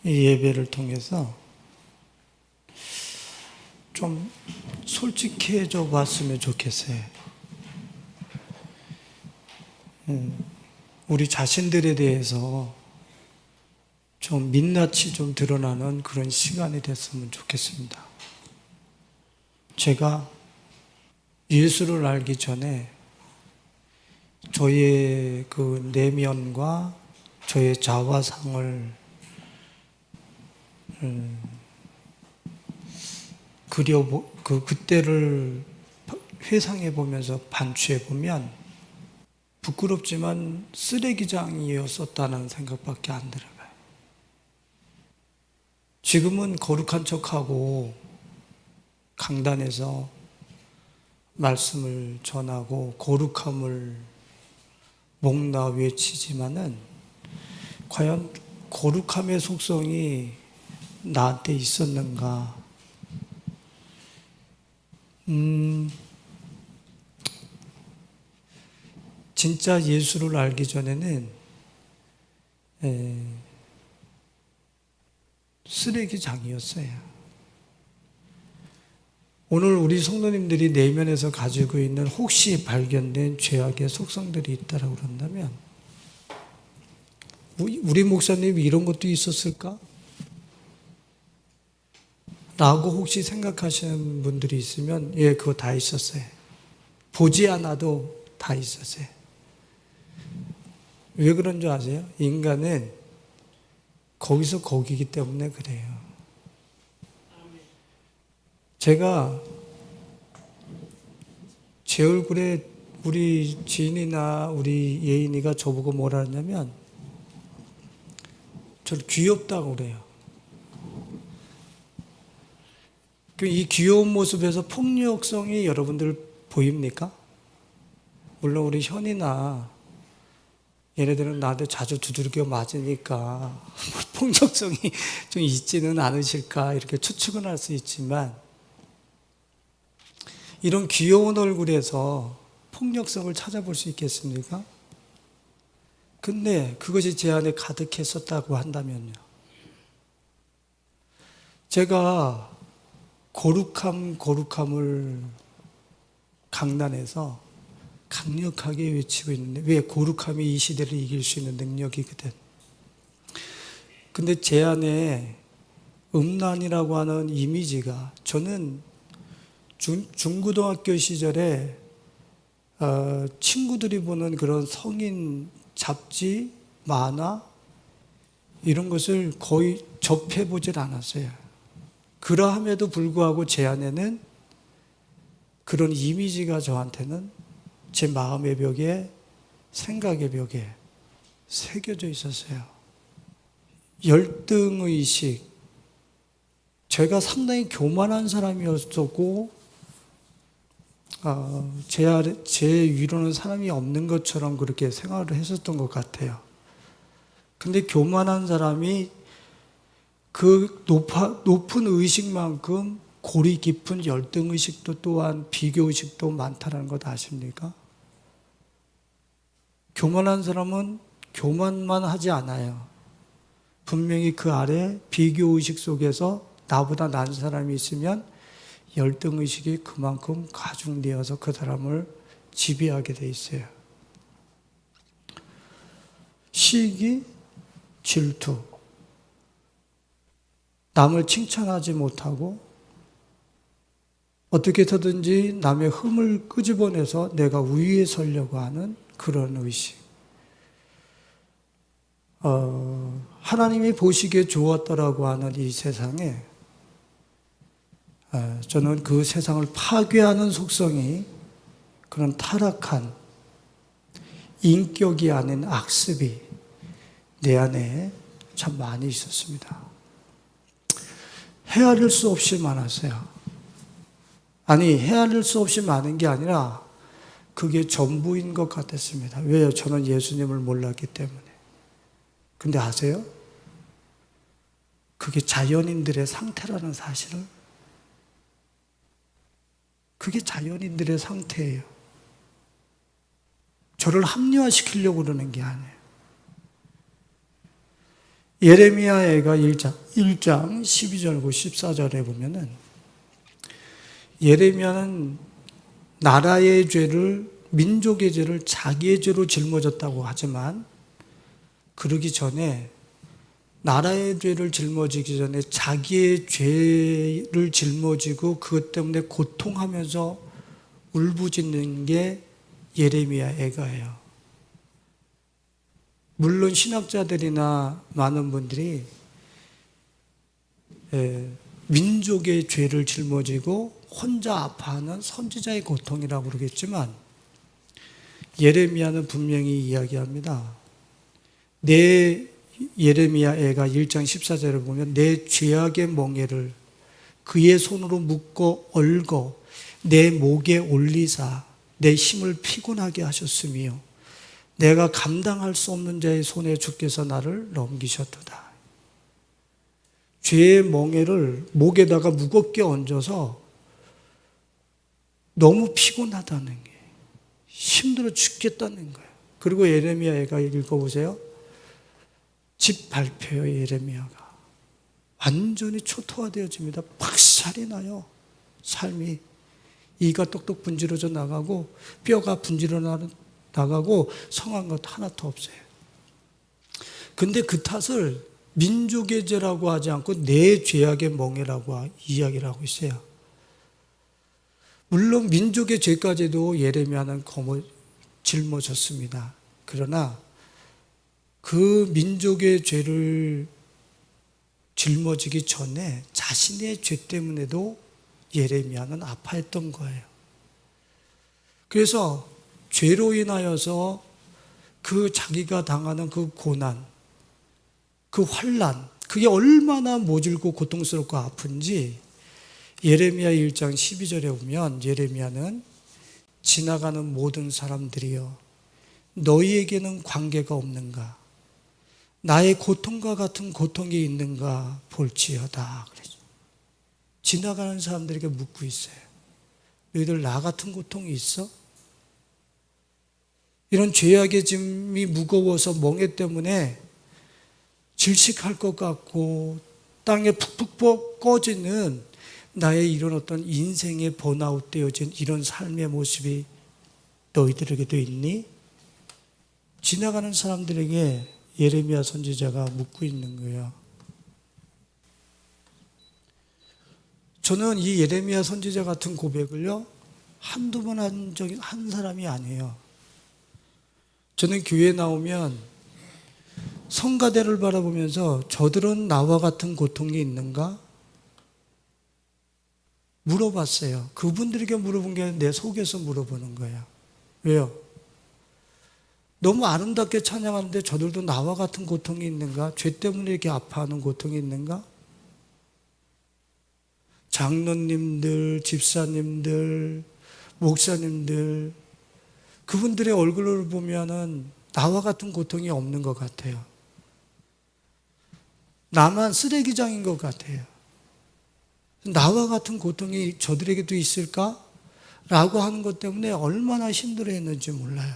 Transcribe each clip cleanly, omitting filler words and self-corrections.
이 예배를 통해서 좀 솔직해져 봤으면 좋겠어요. 우리 자신들에 대해서 좀 민낯이 좀 드러나는 그런 시간이 됐으면 좋겠습니다. 제가 예수를 알기 전에 저의 그 내면과 저의 자화상을 그때를 회상해 보면서 반추해 보면 부끄럽지만 쓰레기장이었었다는 생각밖에 안 들어가요. 지금은 거룩한 척하고 강단에서 말씀을 전하고 거룩함을 목나 외치지만은 과연 거룩함의 속성이 나한테 있었는가? 진짜 예수를 알기 전에는 쓰레기장이었어요. 오늘 우리 성도님들이 내면에서 가지고 있는 혹시 발견된 죄악의 속성들이 있다고 그런다면 우리 목사님이 이런 것도 있었을까? 라고 혹시 생각하시는 분들이 있으면 예, 그거 다 있었어요. 보지 않아도 다 있었어요. 왜 그런 줄 아세요? 인간은 거기서 거기기 때문에 그래요. 제가 제 얼굴에 우리 지인이나 우리 예인이가 저보고 뭐라 하냐면 저를 귀엽다고 그래요. 이 귀여운 모습에서 폭력성이 여러분들 보입니까? 물론 우리 현이나 얘네들은 나한테 자주 두들겨 맞으니까 폭력성이 좀 있지는 않으실까 이렇게 추측은 할 수 있지만 이런 귀여운 얼굴에서 폭력성을 찾아볼 수 있겠습니까? 근데 그것이 제 안에 가득했었다고 한다면요. 제가 거룩함을 강단에서 강력하게 외치고 있는데 왜 거룩함이 이 시대를 이길 수 있는 능력이거든. 근데 제 안에 음란이라고 하는 이미지가 저는 중고등학교 시절에 친구들이 보는 그런 성인 잡지, 만화 이런 것을 거의 접해보질 않았어요. 그러함에도 불구하고 제 안에는 그런 이미지가 저한테는 제 마음의 벽에, 생각의 벽에 새겨져 있었어요. 열등의식. 제가 상당히 교만한 사람이었었고, 제 위로는 사람이 없는 것처럼 그렇게 생활을 했었던 것 같아요. 근데 교만한 사람이 그 높은 의식만큼 골이 깊은 열등의식도 또한 비교의식도 많다는 것 아십니까? 교만한 사람은 교만만 하지 않아요. 분명히 그 아래 비교의식 속에서 나보다 난 사람이 있으면 열등의식이 그만큼 가중되어서 그 사람을 지배하게 돼 있어요. 시기, 질투. 남을 칭찬하지 못하고 어떻게 해서든지 남의 흠을 끄집어내서 내가 우위에 서려고 하는 그런 의식. 하나님이 보시기에 좋았더라고 하는 이 세상에 저는 그 세상을 파괴하는 속성이 그런 타락한 인격이 아닌 악습이 내 안에 참 많이 있었습니다. 헤아릴 수 없이 많았어요. 아니, 헤아릴 수 없이 많은 게 아니라 그게 전부인 것 같았습니다. 왜요? 저는 예수님을 몰랐기 때문에. 근데 아세요? 그게 자연인들의 상태라는 사실을? 그게 자연인들의 상태예요. 저를 합리화시키려고 그러는 게 아니에요. 예레미야애가 1장 12절과 14절에 보면은 예레미야는 나라의 죄를, 민족의 죄를 자기의 죄로 짊어졌다고 하지만 그러기 전에, 나라의 죄를 짊어지기 전에 자기의 죄를 짊어지고 그것 때문에 고통하면서 울부짖는 게 예레미야 애가예요. 물론 신학자들이나 많은 분들이 민족의 죄를 짊어지고 혼자 아파하는 선지자의 고통이라고 그러겠지만 예레미야는 분명히 이야기합니다. 예레미야 애가 1장 14절을 보면 내 죄악의 멍에를 그의 손으로 묶어 얽어 내 목에 올리사 내 힘을 피곤하게 하셨으며 내가 감당할 수 없는 자의 손에 주께서 나를 넘기셨도다. 죄의 멍에를 목에다가 무겁게 얹어서 너무 피곤하다는 게, 힘들어 죽겠다는 거예요. 그리고 예레미야 애가 읽어보세요. 집 밟혀요. 예레미야가 완전히 초토화되어집니다. 박살이 나요. 삶이 이가 똑똑 분지러져 나가고 뼈가 분지러 나가고 성한 것 하나도 없어요. 근데 그 탓을 민족의 죄라고 하지 않고 내 죄악의 멍에라고 이야기를 하고 있어요. 물론 민족의 죄까지도 예레미야는 짊어졌습니다. 그러나 그 민족의 죄를 짊어지기 전에 자신의 죄 때문에도 예레미야는 아파했던 거예요. 그래서 죄로 인하여서 그 자기가 당하는 그 고난, 그 환난, 그게 얼마나 모질고 고통스럽고 아픈지 예레미야 1장 12절에 보면 예레미야는 지나가는 모든 사람들이여 너희에게는 관계가 없는가? 나의 고통과 같은 고통이 있는가 볼지어다. 그러죠. 지나가는 사람들에게 묻고 있어요. 너희들 나 같은 고통이 있어? 이런 죄악의 짐이 무거워서 멍에 때문에 질식할 것 같고 땅에 푹푹 꺼지는 나의 이런 어떤 인생의 번아웃 되어진 이런 삶의 모습이 너희들에게도 있니? 지나가는 사람들에게 예레미야 선지자가 묻고 있는 거예요. 저는 이 예레미야 선지자 같은 고백을요, 한두 번 한 사람이 아니에요. 저는 교회에 나오면 성가대를 바라보면서 저들은 나와 같은 고통이 있는가? 물어봤어요. 그분들에게 물어본 게 내 속에서 물어보는 거예요. 왜요? 너무 아름답게 찬양하는데 저들도 나와 같은 고통이 있는가? 죄 때문에 이렇게 아파하는 고통이 있는가? 장로님들, 집사님들, 목사님들, 그분들의 얼굴을 보면은 나와 같은 고통이 없는 것 같아요. 나만 쓰레기장인 것 같아요. 나와 같은 고통이 저들에게도 있을까? 라고 하는 것 때문에 얼마나 힘들어했는지 몰라요.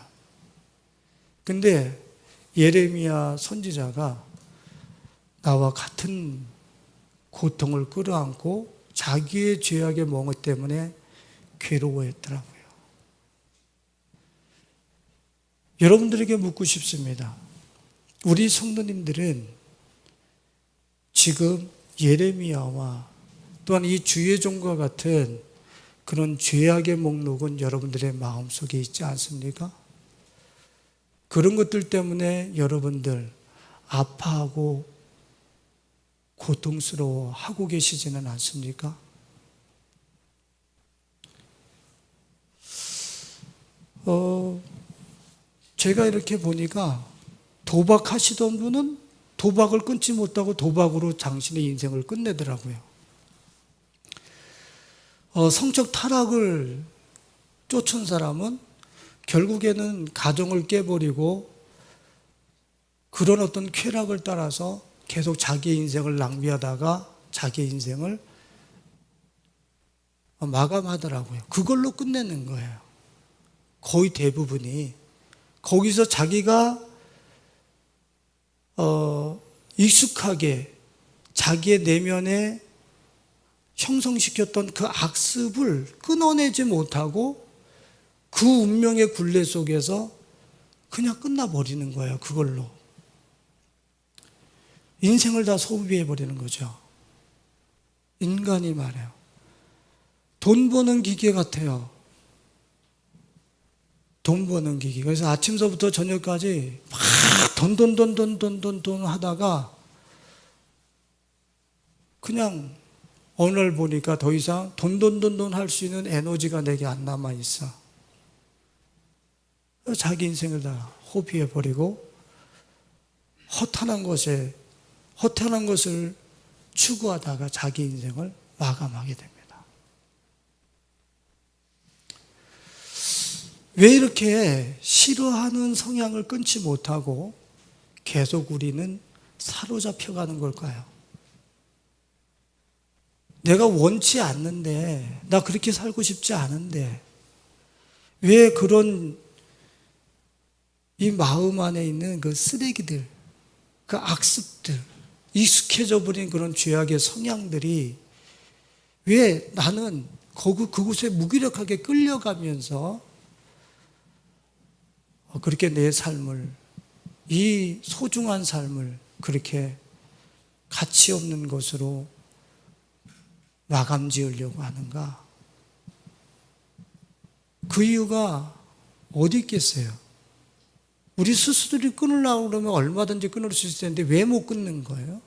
근데 예레미야 선지자가 나와 같은 고통을 끌어안고 자기의 죄악의 멍에 때문에 괴로워했더라고요. 여러분들에게 묻고 싶습니다. 우리 성도님들은 지금 예레미야와 또한 이 주의 종과 같은 그런 죄악의 목록은 여러분들의 마음속에 있지 않습니까? 그런 것들 때문에 여러분들 아파하고 고통스러워하고 계시지는 않습니까? 제가 이렇게 보니까 도박하시던 분은 도박을 끊지 못하고 도박으로 당신의 인생을 끝내더라고요. 성적 타락을 쫓은 사람은 결국에는 가정을 깨버리고 그런 어떤 쾌락을 따라서 계속 자기의 인생을 낭비하다가 자기의 인생을 마감하더라고요. 그걸로 끝내는 거예요. 거의 대부분이. 거기서 자기가 익숙하게 자기의 내면에 형성시켰던 그 악습을 끊어내지 못하고 그 운명의 굴레 속에서 그냥 끝나버리는 거예요. 그걸로. 인생을 다 소비해버리는 거죠. 인간이 말해요. 돈 버는 기계 같아요. 돈 버는 기계. 그래서 아침서부터 저녁까지 막 돈 하다가 그냥 어느 날 보니까 더 이상 돈 할 수 있는 에너지가 내게 안 남아 있어. 자기 인생을 다 호비해버리고 허탄한 것을 추구하다가 자기 인생을 마감하게 됩니다. 왜 이렇게 싫어하는 성향을 끊지 못하고 계속 우리는 사로잡혀가는 걸까요? 내가 원치 않는데, 나 그렇게 살고 싶지 않은데, 왜 그런 이 마음 안에 있는 그 쓰레기들, 그 악습들, 익숙해져 버린 그런 죄악의 성향들이 왜 나는 그곳에 무기력하게 끌려가면서 그렇게 내 삶을, 이 소중한 삶을 그렇게 가치 없는 것으로 마감 지으려고 하는가? 그 이유가 어디 있겠어요? 우리 스스로들이 끊으려고 그러면 얼마든지 끊을 수 있을 텐데 왜 못 끊는 거예요?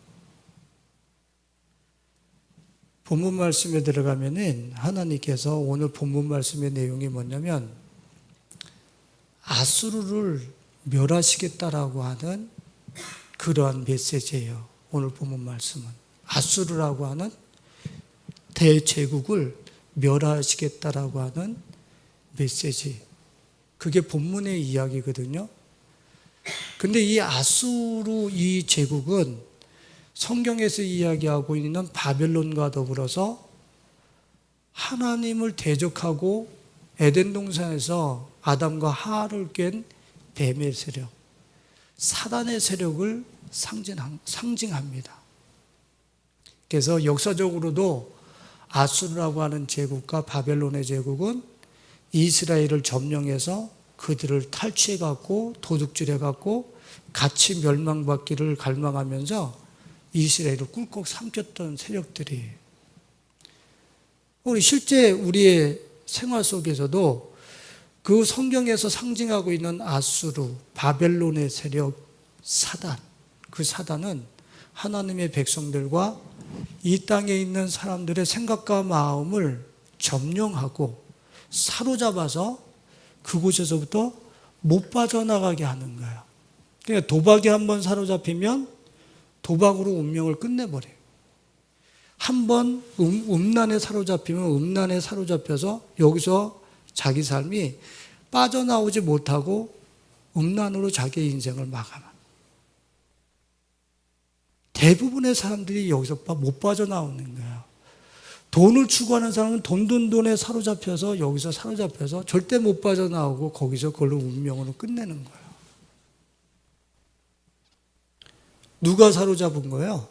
본문 말씀에 들어가면은 하나님께서 오늘 본문 말씀의 내용이 뭐냐면 아수르를 멸하시겠다라고 하는 그러한 메시지예요. 오늘 본문 말씀은 아수르라고 하는 대제국을 멸하시겠다라고 하는 메시지. 그게 본문의 이야기거든요. 근데 이 아수르 이 제국은 성경에서 이야기하고 있는 바벨론과 더불어서 하나님을 대적하고 에덴 동산에서 아담과 하와를 깬 뱀의 세력, 사단의 세력을 상징합니다. 그래서 역사적으로도 아수르라고 하는 제국과 바벨론의 제국은 이스라엘을 점령해서 그들을 탈취해갖고 도둑질해갖고 같이 멸망받기를 갈망하면서 이스라엘을 꿀꺽 삼켰던 세력들이 실제 우리의 생활 속에서도 그 성경에서 상징하고 있는 아수르, 바벨론의 세력, 사단, 그 사단은 하나님의 백성들과 이 땅에 있는 사람들의 생각과 마음을 점령하고 사로잡아서 그곳에서부터 못 빠져나가게 하는 거예요. 그러니까 도박에 한번 사로잡히면 도박으로 운명을 끝내버려요. 한번 음란에 사로잡히면 음란에 사로잡혀서 여기서 자기 삶이 빠져나오지 못하고 음란으로 자기의 인생을 마감합니다. 대부분의 사람들이 여기서 못 빠져나오는 거예요. 돈을 추구하는 사람은 돈에 사로잡혀서 여기서 사로잡혀서 절대 못 빠져나오고 거기서 그걸로 운명으로 끝내는 거예요. 누가 사로잡은 거예요?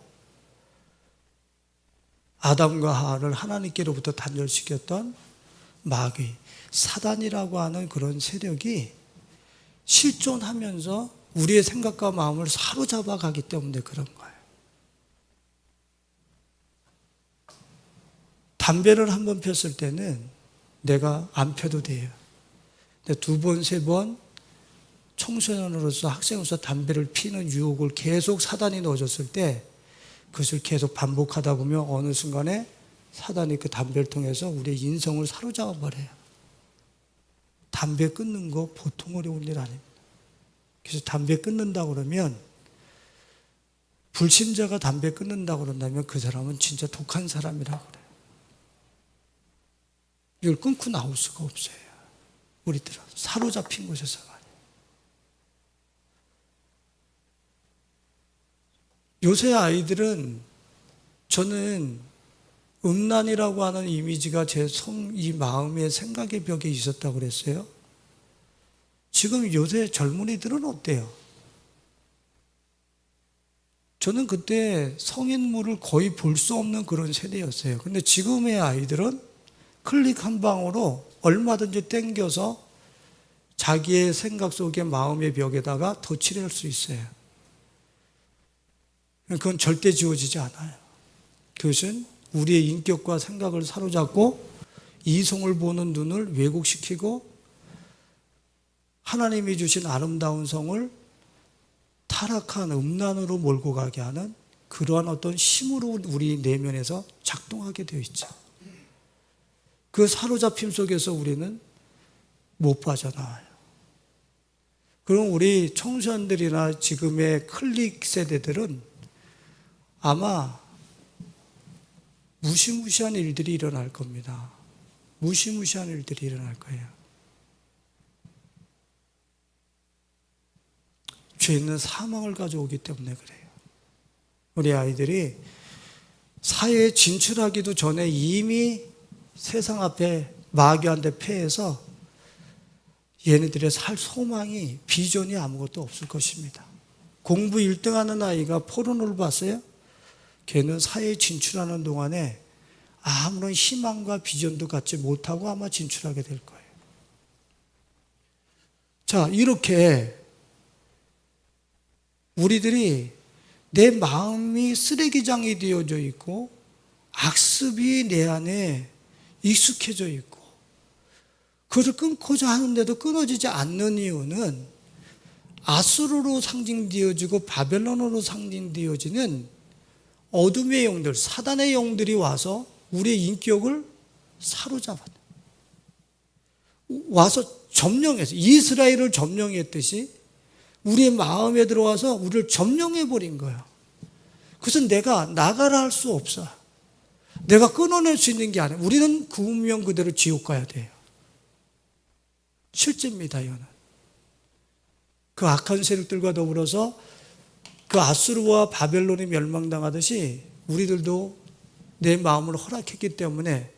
아담과 하와를 하나님께로부터 단절시켰던 마귀, 사단이라고 하는 그런 세력이 실존하면서 우리의 생각과 마음을 사로잡아 가기 때문에 그런 거예요. 담배를 한 번 폈을 때는 내가 안 펴도 돼요. 근데 두 번, 세 번 청소년으로서 학생으로서 담배를 피는 유혹을 계속 사단이 넣어줬을 때 그것을 계속 반복하다 보면 어느 순간에 사단이 그 담배를 통해서 우리의 인성을 사로잡아 버려요. 담배 끊는 거 보통 어려운 일 아닙니다. 그래서 담배 끊는다 그러면 불신자가 담배 끊는다 그런다면 그 사람은 진짜 독한 사람이라고 그래요. 이걸 끊고 나올 수가 없어요. 우리들은 사로잡힌 곳에서 말이에요. 요새 아이들은 저는 음란이라고 하는 이미지가 이 마음의 생각의 벽에 있었다고 그랬어요. 지금 요새 젊은이들은 어때요? 저는 그때 성인물을 거의 볼 수 없는 그런 세대였어요. 근데 지금의 아이들은 클릭 한 방으로 얼마든지 땡겨서 자기의 생각 속의 마음의 벽에다가 덧칠할 수 있어요. 그건 절대 지워지지 않아요. 그것은 우리의 인격과 생각을 사로잡고 이성을 보는 눈을 왜곡시키고 하나님이 주신 아름다운 성을 타락한 음란으로 몰고 가게 하는 그러한 어떤 힘으로 우리 내면에서 작동하게 되어 있죠. 그 사로잡힘 속에서 우리는 못 빠져나와요. 그럼 우리 청소년들이나 지금의 클릭 세대들은 아마 무시무시한 일들이 일어날 겁니다. 무시무시한 일들이 일어날 거예요. 죄는 사망을 가져오기 때문에 그래요. 우리 아이들이 사회에 진출하기도 전에 이미 세상 앞에 마귀한테 패해서 얘네들의 살 소망이, 비전이 아무것도 없을 것입니다. 공부 1등 하는 아이가 포르노를 봤어요? 걔는 사회에 진출하는 동안에 아무런 희망과 비전도 갖지 못하고 아마 진출하게 될 거예요. 자, 이렇게 우리들이 내 마음이 쓰레기장이 되어져 있고 악습이 내 안에 익숙해져 있고 그것을 끊고자 하는데도 끊어지지 않는 이유는 아수르로 상징되어지고 바벨론으로 상징되어지는 어둠의 영들, 사단의 영들이 와서 우리의 인격을 사로잡았다. 와서 점령해서 이스라엘을 점령했듯이 우리의 마음에 들어와서 우리를 점령해버린 거예요. 그것은 내가 나가라 할 수 없어. 내가 끊어낼 수 있는 게 아니에요. 우리는 그 운명 그대로 지옥 가야 돼요. 실제입니다, 이거는. 그 악한 세력들과 더불어서 그 아수르와 바벨론이 멸망당하듯이 우리들도 내 마음을 허락했기 때문에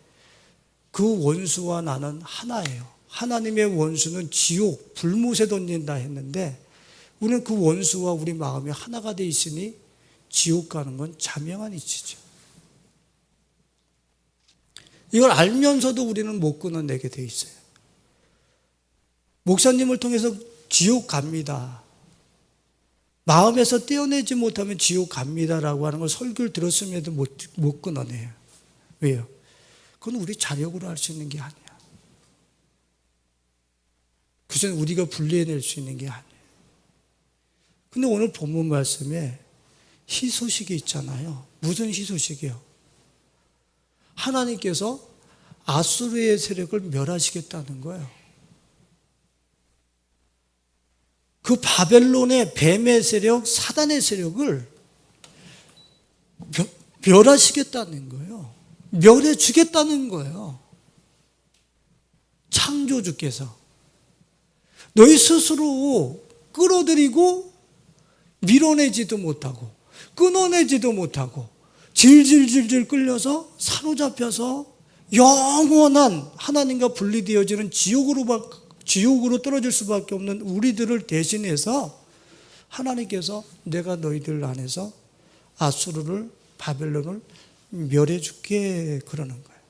그 원수와 나는 하나예요. 하나님의 원수는 지옥, 불못에 던진다 했는데 우리는 그 원수와 우리 마음이 하나가 돼 있으니 지옥 가는 건 자명한 이치죠. 이걸 알면서도 우리는 못 끊어내게 돼 있어요. 목사님을 통해서 지옥 갑니다. 마음에서 떼어내지 못하면 지옥 갑니다라고 하는 걸 설교를 들었음에도 못 끊어내요. 왜요? 그건 우리 자력으로 할 수 있는 게 아니야. 그것은 우리가 분리해낼 수 있는 게 아니에요. 근데 오늘 본문 말씀에 희소식이 있잖아요. 무슨 희소식이요? 하나님께서 아수르의 세력을 멸하시겠다는 거예요. 그 바벨론의 뱀의 세력, 사단의 세력을 멸하시겠다는 거예요. 멸해 주겠다는 거예요. 창조주께서. 너희 스스로 끌어들이고 밀어내지도 못하고 끊어내지도 못하고 질질질질 끌려서 사로잡혀서 영원한 하나님과 분리되어지는 지옥으로 떨어질 수밖에 없는 우리들을 대신해서 하나님께서 내가 너희들 안에서 아수르를 바벨론을 멸해 줄게 그러는 거예요.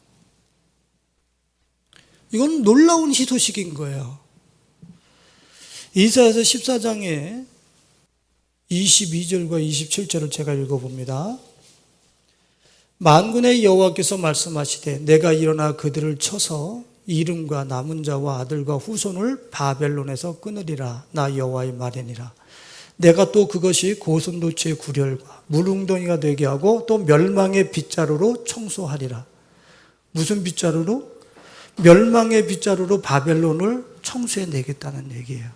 이건 놀라운 희소식인 거예요. 이사야서 14장에 22절과 27절을 제가 읽어봅니다. 만군의 여호와께서 말씀하시되 내가 일어나 그들을 쳐서 이름과 남은 자와 아들과 후손을 바벨론에서 끊으리라. 나 여호와의 말이니라. 내가 또 그것이 고슴도치의 구렬과 물웅덩이가 되게 하고 또 멸망의 빗자루로 청소하리라. 무슨 빗자루로? 멸망의 빗자루로 바벨론을 청소해내겠다는 얘기예요.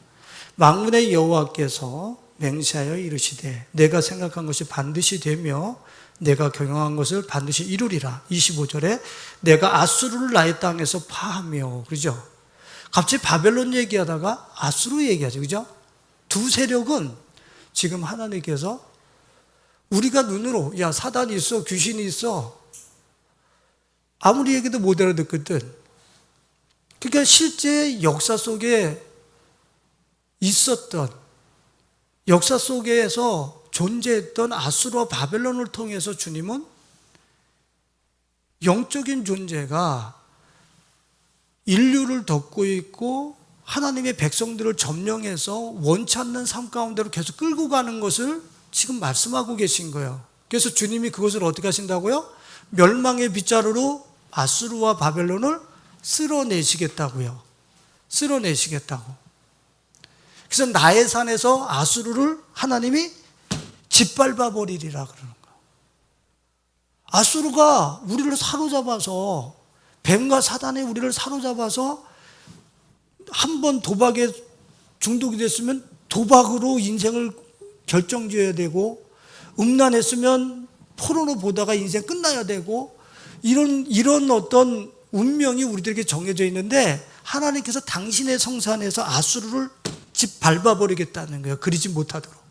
만군의 여호와께서 맹세하여 이르시되 내가 생각한 것이 반드시 되며 내가 경영한 것을 반드시 이루리라. 25절에 내가 아수르를 나의 땅에서 파하며, 그죠? 갑자기 바벨론 얘기하다가 아수르 얘기하죠, 그죠? 두 세력은 지금 하나님께서 우리가 눈으로 야 사단이 있어, 귀신이 있어 아무리 얘기도 못 알아듣거든. 그러니까 실제 역사 속에 있었던, 역사 속에서 존재했던 아수르와 바벨론을 통해서 주님은 영적인 존재가 인류를 덮고 있고 하나님의 백성들을 점령해서 원치 않는 삶 가운데로 계속 끌고 가는 것을 지금 말씀하고 계신 거예요. 그래서 주님이 그것을 어떻게 하신다고요? 멸망의 빗자루로 아수르와 바벨론을 쓸어내시겠다고요. 쓸어내시겠다고. 그래서 나의 산에서 아수르를 하나님이 짓밟아 버리리라 그러는 거예요. 아수르가 우리를 사로잡아서, 뱀과 사단이 우리를 사로잡아서 한 번 도박에 중독이 됐으면 도박으로 인생을 결정지어야 되고, 음란했으면 포르노 보다가 인생 끝나야 되고, 이런 어떤 운명이 우리들에게 정해져 있는데, 하나님께서 당신의 성산에서 아수르를 짓밟아 버리겠다는 거예요. 그리지 못하도록,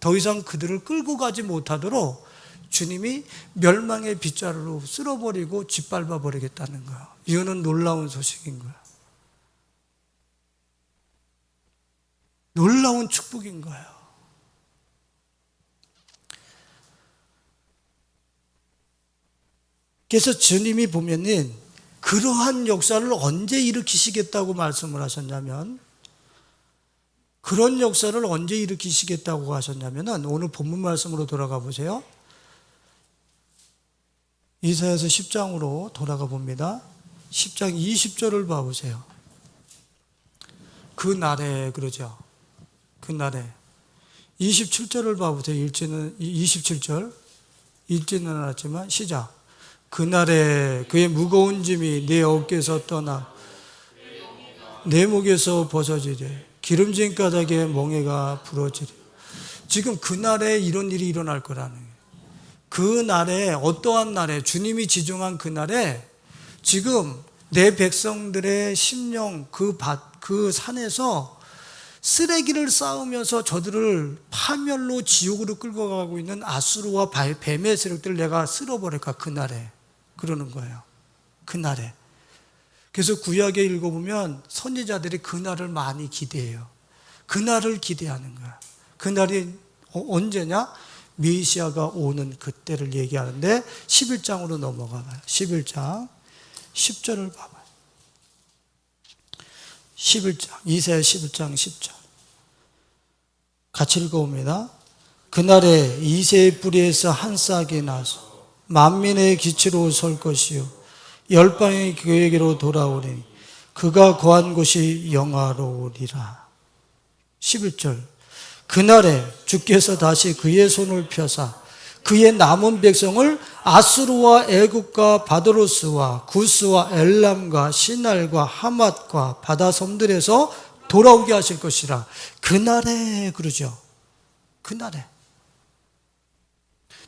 더 이상 그들을 끌고 가지 못하도록 주님이 멸망의 빗자루로 쓸어버리고 짓밟아 버리겠다는 거예요. 이거는 놀라운 소식인 거예요. 놀라운 축복인 거예요. 그래서 주님이 보면은 그러한 역사를 언제 일으키시겠다고 말씀을 하셨냐면, 그런 역사를 언제 일으키시겠다고 하셨냐면은, 오늘 본문 말씀으로 돌아가 보세요. 이사야서 10장으로 돌아가 봅니다. 10장 20절을 봐보세요. 그 날에, 그러죠. 그 날에 27절을 봐보세요. 읽지는 27절, 읽지는 않았지만 시작. 그날에 그의 무거운 짐이 내 어깨에서 떠나 내 목에서 벗어지리. 기름진 가닥에 멍에가 부러지리. 지금 그날에 이런 일이 일어날 거라는 거예요. 그날에, 어떠한 날에, 주님이 지정한 그날에 지금 내 백성들의 심령, 그 산에서 쓰레기를 쌓으면서 저들을 파멸로 지옥으로 끌고 가고 있는 아수르와 뱀의 세력들을 내가 쓸어버릴까, 그날에. 그러는 거예요. 그날에. 그래서 구약에 읽어보면 선지자들이 그날을 많이 기대해요. 그날을 기대하는 거야. 그날이 언제냐? 메시아가 오는 그때를 얘기하는데 11장으로 넘어가 봐요. 11장 10절을 봐봐요. 11장, 이사야 11장 10절. 같이 읽어봅니다. 그날에 이새의 뿌리에서 한 싹이 나서 만민의 기치로 설 것이요 열방이 그에게로 돌아오리니 그가 거한 곳이 영화로우리라. 11절. 그날에 주께서 다시 그의 손을 펴사 그의 남은 백성을 아수르와 애굽과 바도로스와 구스와 엘람과 시날과 하맛과 바다 섬들에서 돌아오게 하실 것이라. 그날에, 그러죠. 그날에.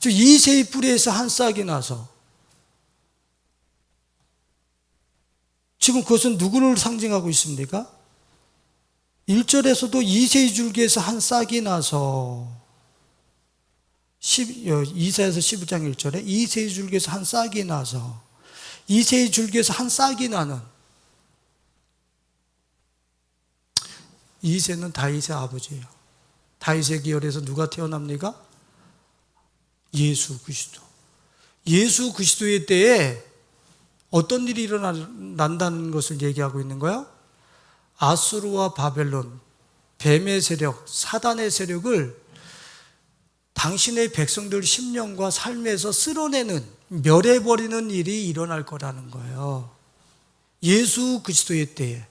즉 이새의 뿌리에서 한 싹이 나서, 지금 그것은 누구를 상징하고 있습니까? 1절에서도 이새의 줄기에서 한 싹이 나서, 이사야서 11장 1절에 이새의 줄기에서 한 싹이 나서, 이새의 줄기에서 한 싹이 나는, 이새는 다윗의 아버지예요. 다윗의 기열에서 누가 태어납니까? 예수 그리스도. 예수 그리스도의 때에 어떤 일이 일어난다는 것을 얘기하고 있는 거예요? 아수르와 바벨론, 뱀의 세력, 사단의 세력을 당신의 백성들 심령과 삶에서 쓸어내는, 멸해버리는 일이 일어날 거라는 거예요. 예수 그리스도의 때에.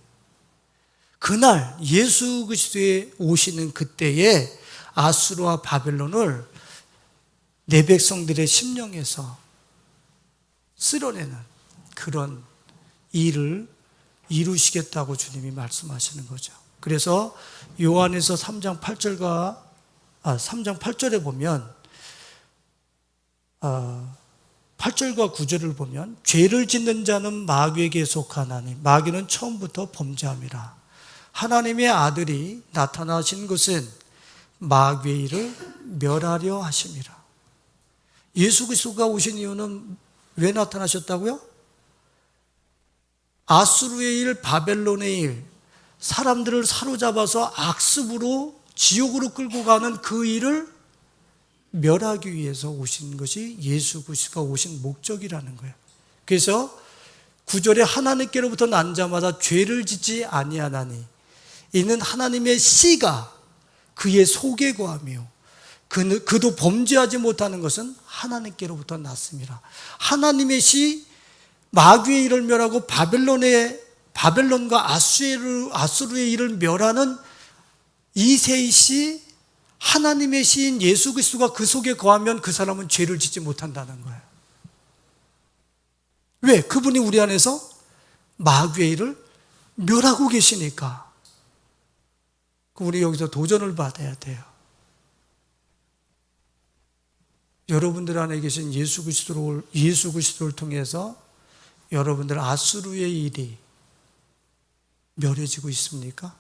그날 예수 그리스도에 오시는 그때에 아수르와 바벨론을 내 백성들의 심령에서 쓸어내는 그런 일을 이루시겠다고 주님이 말씀하시는 거죠. 그래서 요한에서 3장 8절에 보면 8절과 9절을 보면 죄를 짓는 자는 마귀에게 속하나니 마귀는 처음부터 범죄함이라. 하나님의 아들이 나타나신 것은 마귀의 일을 멸하려 하심이라. 예수 그리스도가 오신 이유는 왜 나타나셨다고요? 아수르의 일, 바벨론의 일, 사람들을 사로잡아서 악습으로 지옥으로 끌고 가는 그 일을 멸하기 위해서 오신 것이 예수 그리스도가 오신 목적이라는 거예요. 그래서 9절에 하나님께로부터 난 자마다 죄를 짓지 아니하나니 이는 하나님의 씨가 그의 속에 거하며 그도 범죄하지 못하는 것은 하나님께로부터 났습니다. 하나님의 씨 마귀의 일을 멸하고 바벨론과 아수르의 일을 멸하는 이세의 씨, 하나님의 씨인 예수 그리스도가 그 속에 거하면 그 사람은 죄를 짓지 못한다는 거예요. 왜? 그분이 우리 안에서 마귀의 일을 멸하고 계시니까. 우리 여기서 도전을 받아야 돼요. 여러분들 안에 계신 예수 그리스도를 통해서 여러분들 아수르의 일이 멸해지고 있습니까?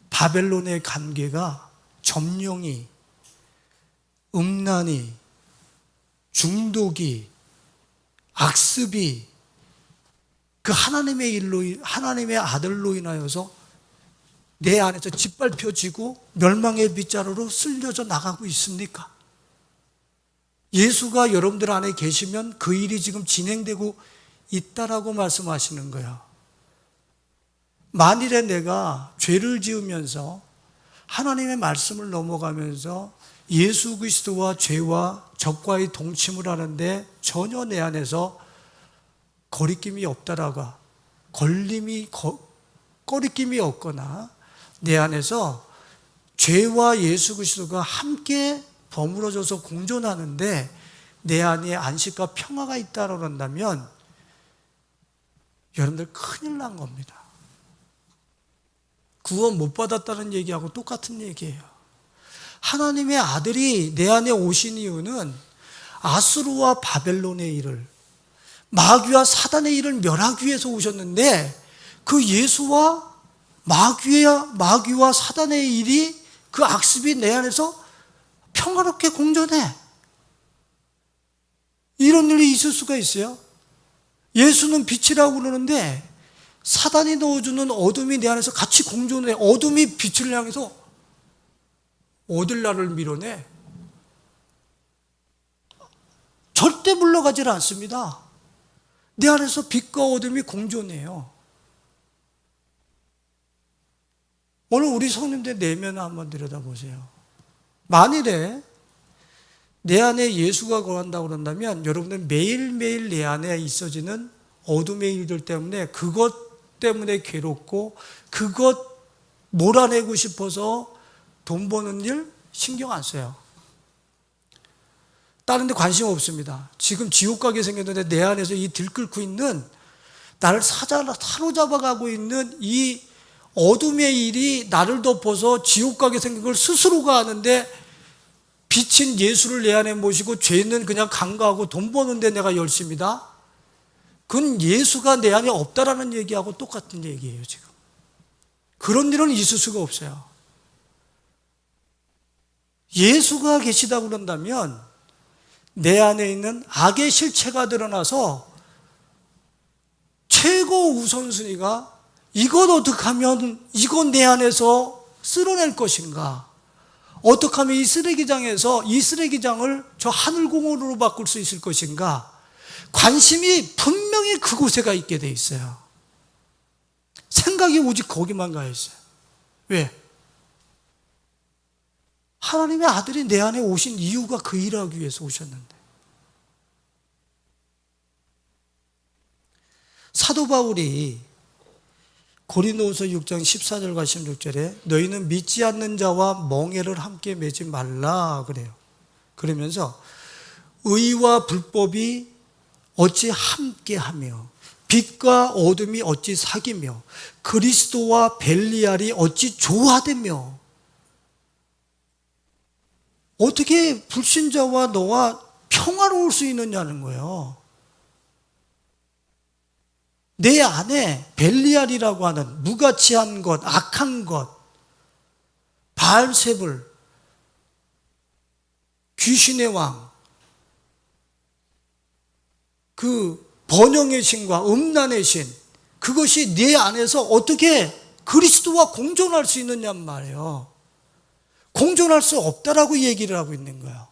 바벨론의 관계가 점령이, 음란이, 중독이, 악습이 그 하나님의 아들로 인하여서 내 안에서 짓밟혀지고 멸망의 빗자루로 쓸려져 나가고 있습니까? 예수가 여러분들 안에 계시면 그 일이 지금 진행되고 있다라고 말씀하시는 거예요. 만일에 내가 죄를 지으면서 하나님의 말씀을 넘어가면서 예수 그리스도와 죄와 적과의 동침을 하는데 전혀 내 안에서 거리낌이 없다라가 꺼리낌이 없거나 내 안에서 죄와 예수 그리스도가 함께 버무러져서 공존하는데 내 안에 안식과 평화가 있다고 한다면 여러분들 큰일 난 겁니다. 구원 못 받았다는 얘기하고 똑같은 얘기예요. 하나님의 아들이 내 안에 오신 이유는 아수르와 바벨론의 일을, 마귀와 사단의 일을 멸하기 위해서 오셨는데 그 예수와 마귀와 사단의 일이, 그 악습이 내 안에서 평화롭게 공존해. 이런 일이 있을 수가 있어요? 예수는 빛이라고 그러는데 사단이 넣어주는 어둠이 내 안에서 같이 공존해. 어둠이 빛을 향해서 어딜 나를 밀어내? 절대 물러가질 않습니다. 내 안에서 빛과 어둠이 공존해요. 오늘 우리 성님들 내면을 한번 들여다보세요. 만일에 내 안에 예수가 거한다고 그런다면 여러분들 매일매일 내 안에 있어지는 어둠의 일들 때문에, 그것 때문에 괴롭고 그것 몰아내고 싶어서 돈 버는 일 신경 안 써요. 다른 데 관심 없습니다. 지금 지옥 가게 생겼는데 내 안에서 이 들끓고 있는, 나를 사로잡아가고 있는 이 어둠의 일이 나를 덮어서 지옥 가게 생긴 걸 스스로가 아는데 빛인 예수를 내 안에 모시고 죄는 그냥 간과하고 돈 버는데 내가 열심이다? 그건 예수가 내 안에 없다라는 얘기하고 똑같은 얘기예요, 지금. 그런 일은 있을 수가 없어요. 예수가 계시다고 그런다면 내 안에 있는 악의 실체가 드러나서 최고 우선순위가 이것 어떻게 하면 이건 내 안에서 쓸어낼 것인가? 어떻게 하면 이 쓰레기장을 저 하늘공원으로 바꿀 수 있을 것인가? 관심이 분명히 그곳에가 있게 돼 있어요. 생각이 오직 거기만 가 있어요. 왜? 하나님의 아들이 내 안에 오신 이유가 그 일을 하기 위해서 오셨는데. 사도 바울이 고린도후서 6장 14절과 16절에 너희는 믿지 않는 자와 멍에를 함께 매지 말라 그래요. 그러면서 의와 불법이 어찌 함께하며 빛과 어둠이 어찌 사귀며 그리스도와 벨리알이 어찌 조화되며. 어떻게 불신자와 너와 평화로울 수 있느냐는 거예요. 내 안에 벨리알이라고 하는 무가치한 것, 악한 것, 바알세불, 귀신의 왕, 그 번영의 신과 음란의 신, 그것이 내 안에서 어떻게 그리스도와 공존할 수 있느냐 말이에요. 공존할 수 없다라고 얘기를 하고 있는 거예요.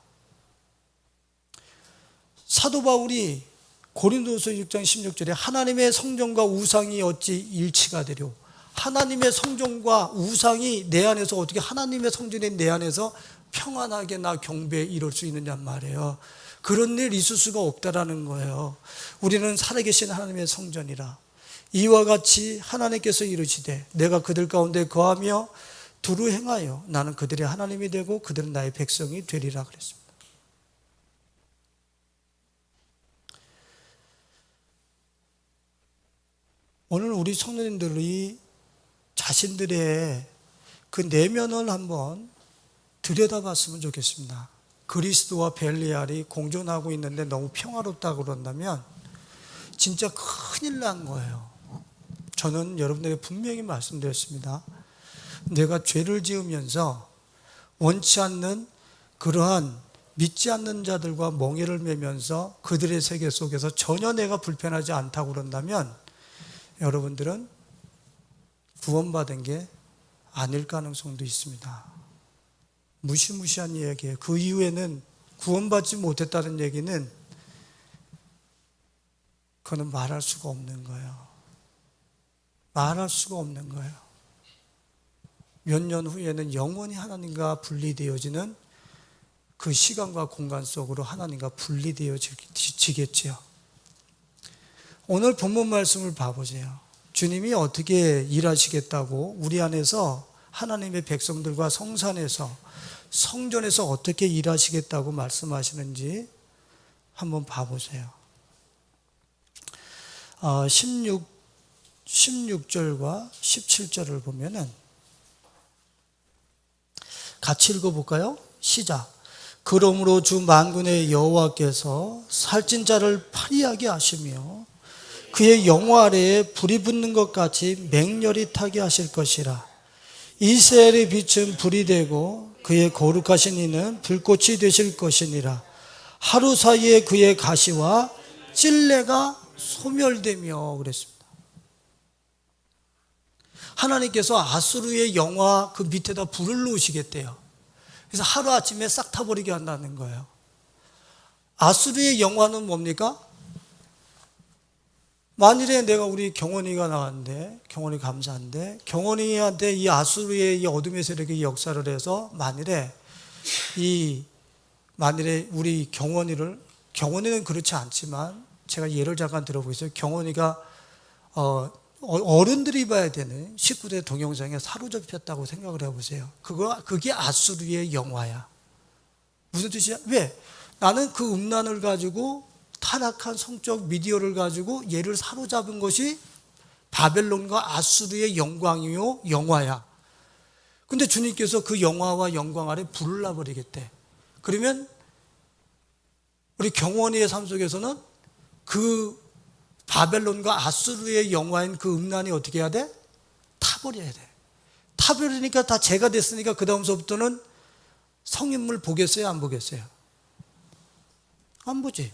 사도 바울이 고린도서 6장 16절에 하나님의 성전과 우상이 어찌 일치가 되려, 하나님의 성전과 우상이 내 안에서 어떻게 하나님의 성전인 내 안에서 평안하게 나 경배에 이룰 수 있느냐 말이에요. 그런 일 있을 수가 없다라는 거예요. 우리는 살아계신 하나님의 성전이라. 이와 같이 하나님께서 이르시되 내가 그들 가운데 거하며 두루 행하여 나는 그들의 하나님이 되고 그들은 나의 백성이 되리라 그랬습니다. 오늘 우리 성도님들이 자신들의 그 내면을 한번 들여다봤으면 좋겠습니다. 그리스도와 벨리알이 공존하고 있는데 너무 평화롭다고 그런다면 진짜 큰일 난 거예요. 저는 여러분들에게 분명히 말씀드렸습니다. 내가 죄를 지으면서 원치 않는 그러한 믿지 않는 자들과 멍에를 매면서 그들의 세계 속에서 전혀 내가 불편하지 않다고 그런다면 여러분들은 구원받은 게 아닐 가능성도 있습니다. 무시무시한 이야기예요. 그 이후에는 구원받지 못했다는 얘기는 그거는 말할 수가 없는 거예요. 말할 수가 없는 거예요. 몇 년 후에는 영원히 하나님과 분리되어지는 그 시간과 공간 속으로 하나님과 분리되어지겠지요. 오늘 본문 말씀을 봐보세요. 주님이 어떻게 일하시겠다고 우리 안에서 하나님의 백성들과 성산에서 성전에서 어떻게 일하시겠다고 말씀하시는지 한번 봐보세요. 16절과 17절을 보면은 같이 읽어볼까요? 시작. 그러므로 주 만군의 여호와께서 살찐 자를 파리하게 하시며 그의 영화 아래에 불이 붙는 것 같이 맹렬히 타게 하실 것이라. 이스라엘의 빛은 불이 되고 그의 거룩하신 이는 불꽃이 되실 것이니라. 하루 사이에 그의 가시와 찔레가 소멸되며 그랬습니다. 하나님께서 아수르의 영화 그 밑에다 불을 놓으시겠대요. 그래서 하루아침에 싹 타버리게 한다는 거예요. 아수르의 영화는 뭡니까? 만일에 내가 우리 경원이가 나왔는데, 경원이 감사한데, 경원이한테 이 아수르의 이 어둠의 세력이 역사를 해서 만일에 우리 경원이는 그렇지 않지만 제가 예를 잠깐 들어보겠어요. 경원이가 어른들이 봐야 되는 19대 동영상에 사로잡혔다고 생각을 해보세요. 그게 아수르의 영화야. 무슨 뜻이야? 왜? 나는 그 음란을 가지고 타락한 성적 미디어를 가지고 얘를 사로잡은 것이 바벨론과 아수르의 영광이요 영화야. 근데 주님께서 그 영화와 영광 아래 불을 놔버리겠대. 그러면 우리 경원이의 삶 속에서는 그 바벨론과 아수르의 영화인 그 음란이 어떻게 해야 돼? 타버려야 돼. 타버리니까 다 죄가 됐으니까 그 다음서부터는 성인물 보겠어요? 안 보겠어요? 안 보지.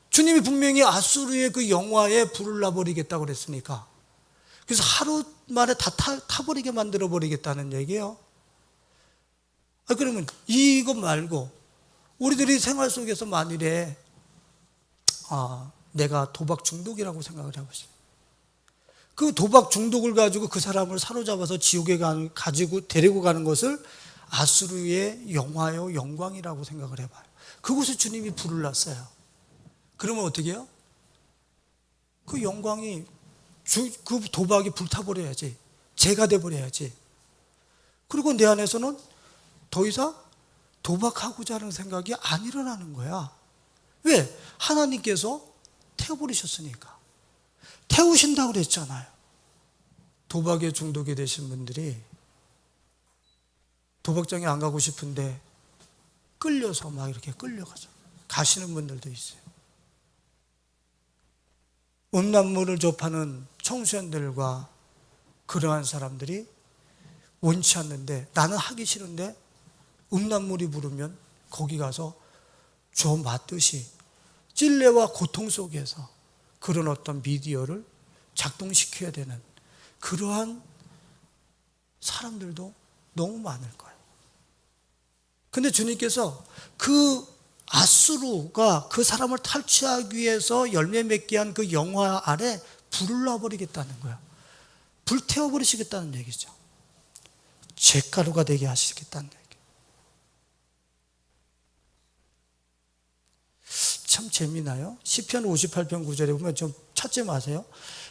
주님이 분명히 아수르의 그 영화에 불을 놔버리겠다고 그랬으니까. 그래서 하루 만에 다 타버리게 만들어버리겠다는 얘기예요. 그러면 이거 말고 우리들이 생활 속에서 만일에 내가 도박 중독이라고 생각을 해보세요. 그 도박 중독을 가지고 그 사람을 사로잡아서 지옥에 가지고 데리고 가는 것을 아수르의 영화요 영광이라고 생각을 해봐요. 그곳에 주님이 불을 놨어요. 그러면 어떻게 해요? 그 영광이 그 도박이 불타버려야지. 죄가 돼버려야지. 그리고 내 안에서는 더 이상 도박하고자 하는 생각이 안 일어나는 거야. 왜? 하나님께서 태워버리셨으니까. 태우신다고 그랬잖아요. 도박에 중독이 되신 분들이 도박장에 안 가고 싶은데 끌려서 막 이렇게 끌려가서 가시는 분들도 있어요. 음란물을 접하는 청소년들과 그러한 사람들이 원치 않는데 나는 하기 싫은데 음란물이 부르면 거기 가서 저 맞듯이 찔레와 고통 속에서 그런 어떤 미디어를 작동시켜야 되는 그러한 사람들도 너무 많을 거예요. 근데 주님께서 그 아수르가 그 사람을 탈취하기 위해서 열매 맺게 한 그 영화 아래 불을 놔버리겠다는 거야. 불태워버리시겠다는 얘기죠. 잿가루가 되게 하시겠다는 얘기. 참 재미나요? 시편 58편 9절에 보면 좀 찾지 마세요.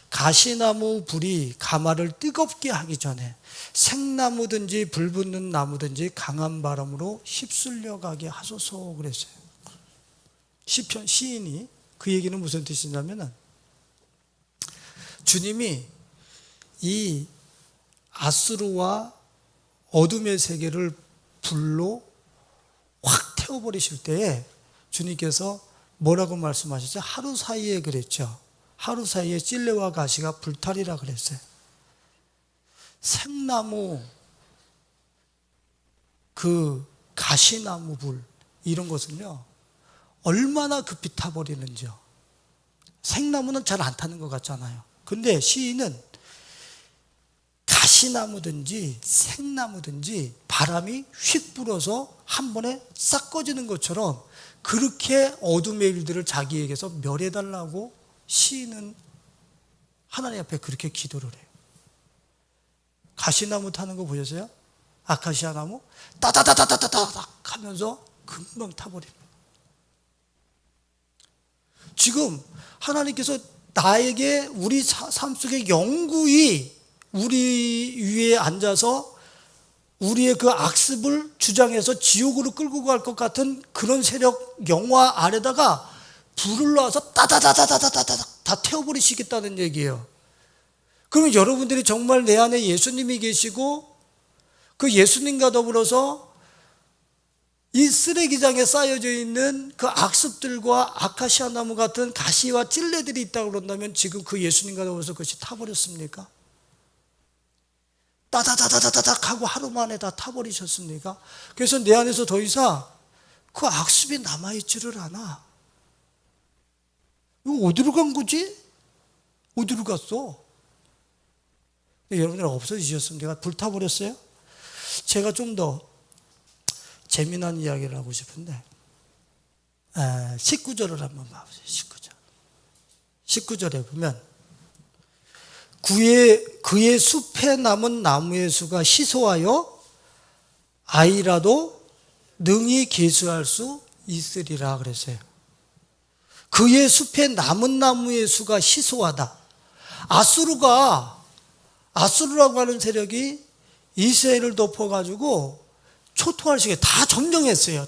가시나무 불이 가마를 뜨겁게 하기 전에 생나무든지 불 붙는 나무든지 강한 바람으로 휩쓸려 가게 하소서 그랬어요. 시편 시인이 그 얘기는 무슨 뜻이냐면은 주님이 이 아수르와 어둠의 세계를 불로 확 태워버리실 때에 주님께서 뭐라고 말씀하셨죠? 하루 사이에 그랬죠. 하루 사이에 찔레와 가시가 불타리라 그랬어요. 생나무, 그 가시나무 불 이런 것은요 얼마나 급히 타버리는지요. 생나무는 잘 안 타는 것 같잖아요. 근데 시인은 가시나무든지 생나무든지 바람이 휙 불어서 한 번에 싹 꺼지는 것처럼 그렇게 어둠의 일들을 자기에게서 멸해달라고 시인은 하나님 앞에 그렇게 기도를 해요. 가시나무 타는 거 보셨어요? 아카시아 나무 따다다다다다닥 하면서 금방 타버립니다. 지금 하나님께서 나에게 우리 삶 속에 영구히 우리 위에 앉아서 우리의 그 악습을 주장해서 지옥으로 끌고 갈 것 같은 그런 세력 영화 아래다가 불을 놔서 따다다다다다다닥 다 태워버리시겠다는 얘기예요. 그러면 여러분들이 정말 내 안에 예수님이 계시고 그 예수님과 더불어서 이 쓰레기장에 쌓여져 있는 그 악습들과 아카시아 나무 같은 가시와 찔레들이 있다고 그런다면 지금 그 예수님과 더불어서 그것이 타버렸습니까? 따다다다다닥 하고 하루 만에 다 타버리셨습니까? 그래서 내 안에서 더 이상 그 악습이 남아있지를 않아. 이거 어디로 간 거지? 어디로 갔어? 여러분들 없어지셨습니까? 불타버렸어요? 제가 좀 더 재미난 이야기를 하고 싶은데 19절을 한번 봐보세요. 19절에 보면 그의 숲에 남은 나무의 수가 희소하여 아이라도 능히 계수할 수 있으리라 그랬어요. 그의 숲에 남은 나무의 수가 희소하다. 아수르라고 하는 세력이 이스라엘을 덮어가지고 초토할 시기에 다 점령했어요.